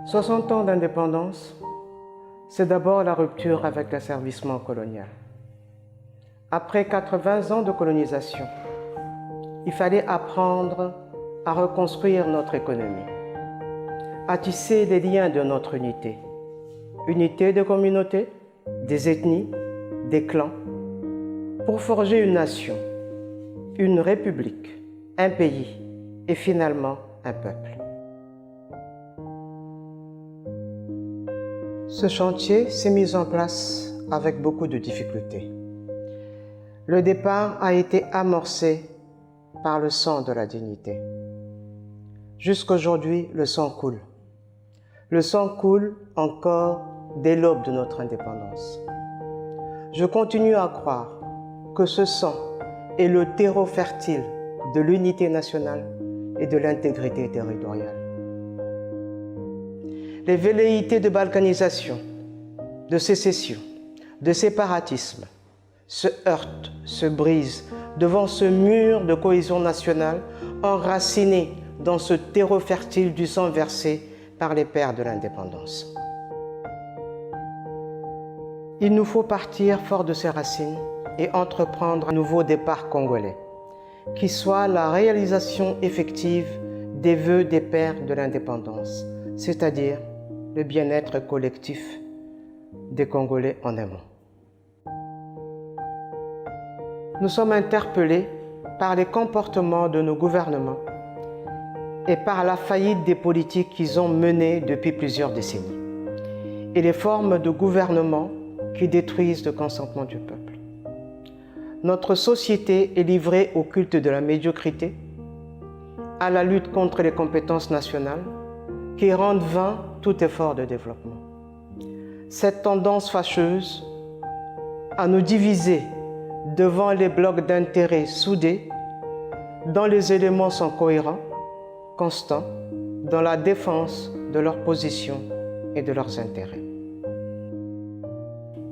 60 ans d'indépendance, c'est d'abord la rupture avec l'asservissement colonial. Après 80 ans de colonisation, il fallait apprendre à reconstruire notre économie, à tisser les liens de notre unité. Unité de communautés, des ethnies, des clans, pour forger une nation, une république, un pays et finalement un peuple. Ce chantier s'est mis en place avec beaucoup de difficultés. Le départ a été amorcé par le sang de la dignité. Jusqu'aujourd'hui, le sang coule. Le sang coule encore dès l'aube de notre indépendance. Je continue à croire que ce sang est le terreau fertile de l'unité nationale et de l'intégrité territoriale. Les velléités de balkanisation, de sécession, de séparatisme se heurtent, se brisent devant ce mur de cohésion nationale enraciné dans ce terreau fertile du sang versé par les pères de l'indépendance. Il nous faut partir fort de ces racines et entreprendre un nouveau départ congolais, qui soit la réalisation effective des vœux des pères de l'indépendance, c'est-à-dire le bien-être collectif des Congolais en un mot. Nous sommes interpellés par les comportements de nos gouvernements et par la faillite des politiques qu'ils ont menées depuis plusieurs décennies et les formes de gouvernement qui détruisent le consentement du peuple. Notre société est livrée au culte de la médiocrité, à la lutte contre les compétences nationales qui rendent vain tout effort de développement. Cette tendance fâcheuse à nous diviser devant les blocs d'intérêts soudés, dont les éléments sont cohérents, constants, dans la défense de leurs positions et de leurs intérêts.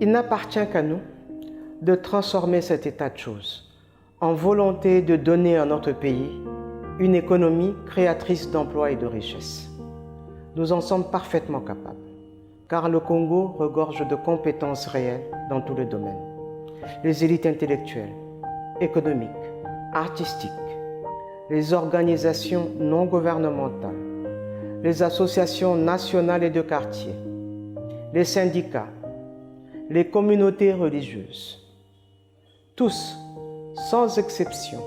Il n'appartient qu'à nous de transformer cet état de choses en volonté de donner à notre pays une économie créatrice d'emplois et de richesses. Nous en sommes parfaitement capables, car le Congo regorge de compétences réelles dans tous les domaines. Les élites intellectuelles, économiques, artistiques, les organisations non gouvernementales, les associations nationales et de quartier, les syndicats, les communautés religieuses. Tous, sans exception,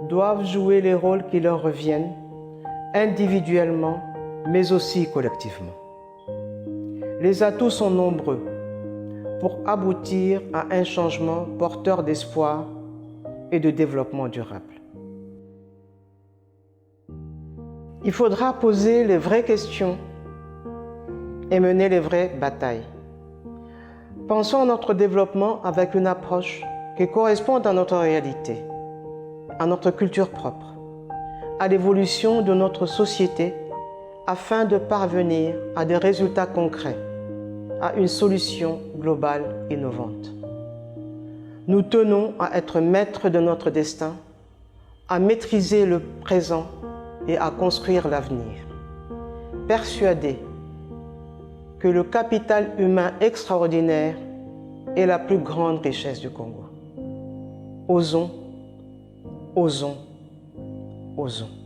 doivent jouer les rôles qui leur reviennent, individuellement, mais aussi collectivement. Les atouts sont nombreux pour aboutir à un changement porteur d'espoir et de développement durable. Il faudra poser les vraies questions et mener les vraies batailles. Pensons à notre développement avec une approche qui corresponde à notre réalité, à notre culture propre, à l'évolution de notre société afin de parvenir à des résultats concrets, à une solution globale innovante. Nous tenons à être maîtres de notre destin, à maîtriser le présent et à construire l'avenir, persuadés que le capital humain extraordinaire est la plus grande richesse du Congo. Osons, osons, osons.